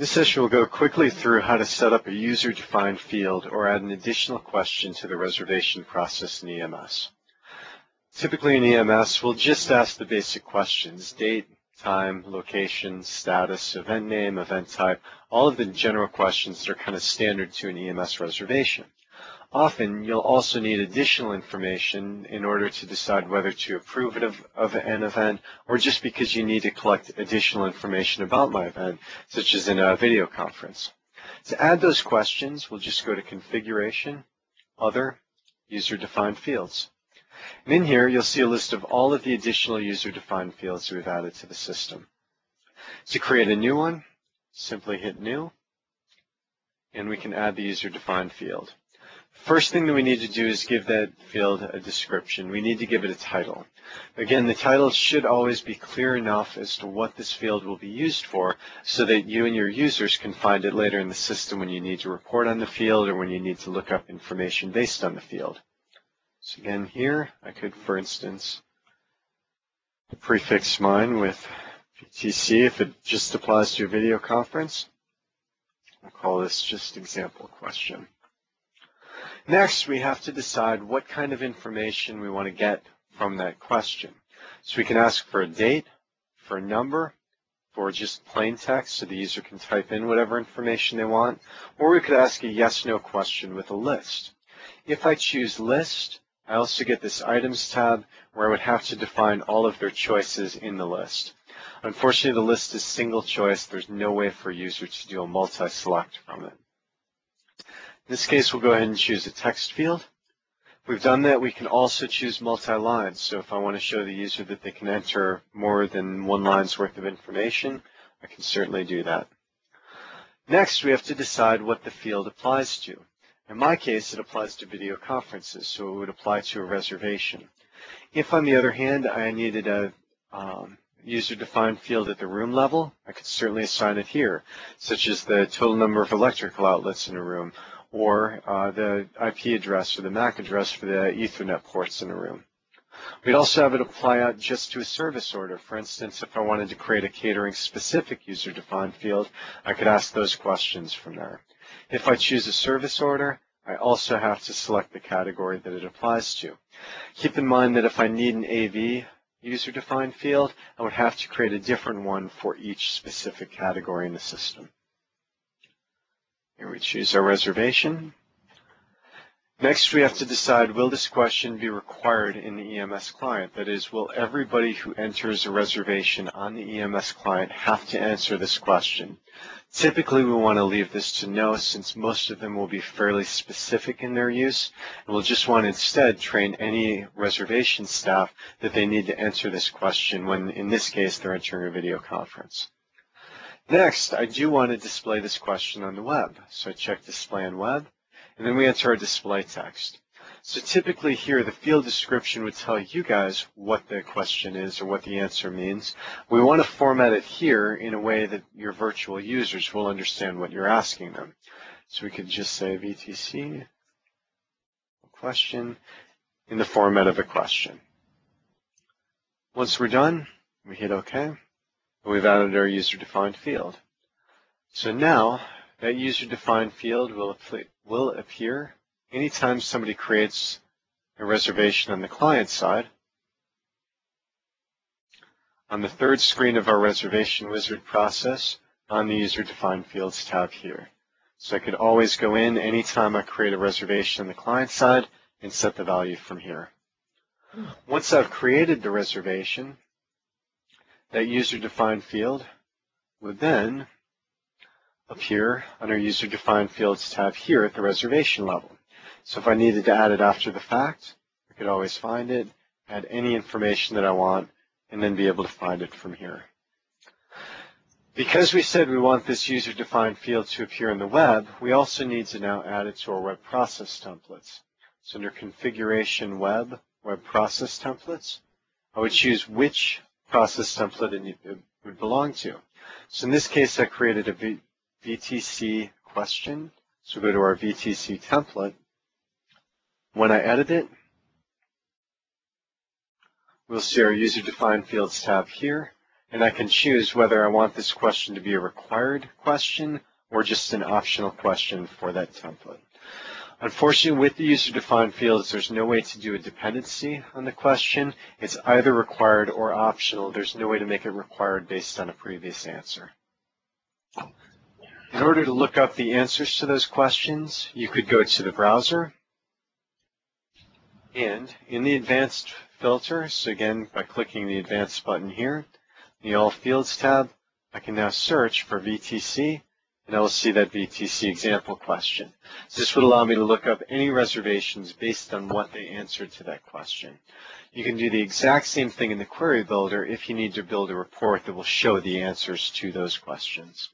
This session will go quickly through how to set up a user-defined field or add an additional question to the reservation process in EMS. Typically in EMS, we'll just ask the basic questions: date, time, location, status, event name, event type, all of the general questions that are kind of standard to an EMS reservation. Often, you'll also need additional information in order to decide whether to approve it of an event, or just because you need to collect additional information about my event, such as in a video conference. To add those questions, we'll just go to Configuration, Other, User-Defined Fields. And in here, you'll see a list of all of the additional user-defined fields we've added to the system. To create a new one, simply hit New, and we can add the user-defined field. First thing that we need to do is give that field a description. We need to give it a title. Again, the title should always be clear enough as to what this field will be used for so that you and your users can find it later in the system when you need to report on the field or when you need to look up information based on the field. So again, here I could, for instance, prefix mine with VTC if it just applies to a video conference. I'll call this just example question. Next, we have to decide what kind of information we want to get from that question. So we can ask for a date, for a number, for just plain text so the user can type in whatever information they want, or we could ask a yes/no question with a list. If I choose list, I also get this items tab where I would have to define all of their choices in the list. Unfortunately, the list is single choice. There's no way for a user to do a multi-select from it. In this case, we'll go ahead and choose a text field. If we've done that, we can also choose multi-lines. So if I want to show the user that they can enter more than one line's worth of information, I can certainly do that. Next, we have to decide what the field applies to. In my case, it applies to video conferences, so it would apply to a reservation. If, on the other hand, I needed a user-defined field at the room level, I could certainly assign it here, such as the total number of electrical outlets in a room, or the IP address or the MAC address for the Ethernet ports in a room. We'd also have it apply out just to a service order. For instance, if I wanted to create a catering-specific user-defined field, I could ask those questions from there. If I choose a service order, I also have to select the category that it applies to. Keep in mind that if I need an AV user-defined field, I would have to create a different one for each specific category in the system. Here we choose our reservation. Next, we have to decide, will this question be required in the EMS client? That is, will everybody who enters a reservation on the EMS client have to answer this question? Typically, we want to leave this to no, since most of them will be fairly specific in their use, and we'll just want to instead train any reservation staff that they need to answer this question when, in this case, they're entering a video conference. Next, I do want to display this question on the web. So I check Display on Web, and then we enter our display text. So typically here, the field description would tell you guys what the question is or what the answer means. We want to format it here in a way that your virtual users will understand what you're asking them. So we could just say VTC question in the format of a question. Once we're done, we hit OK. We've added our user-defined field. So now that user-defined field will appear anytime somebody creates a reservation on the client side. On the third screen of our reservation wizard process, on the user-defined fields tab here. So I could always go in anytime I create a reservation on the client side and set the value from here. Once I've created the reservation, that user-defined field would then appear on our user-defined fields tab here at the reservation level. So if I needed to add it after the fact, I could always find it, add any information that I want, and then be able to find it from here. Because we said we want this user-defined field to appear on the web, we also need to now add it to our web process templates. So under Configuration Web Process Templates, I would choose which process template it would belong to. So in this case, I created a VTC question. So go to our VTC template. When I edit it, we'll see our user-defined fields tab here, and I can choose whether I want this question to be a required question or just an optional question for that template. Unfortunately, with the user-defined fields, there's no way to do a dependency on the question. It's either required or optional. There's no way to make it required based on a previous answer. In order to look up the answers to those questions, you could go to the browser, and in the advanced filter, so again, by clicking the advanced button here, the All Fields tab, I can now search for VTC, and I will see that VTC example question. So this would allow me to look up any reservations based on what they answered to that question. You can do the exact same thing in the query builder if you need to build a report that will show the answers to those questions.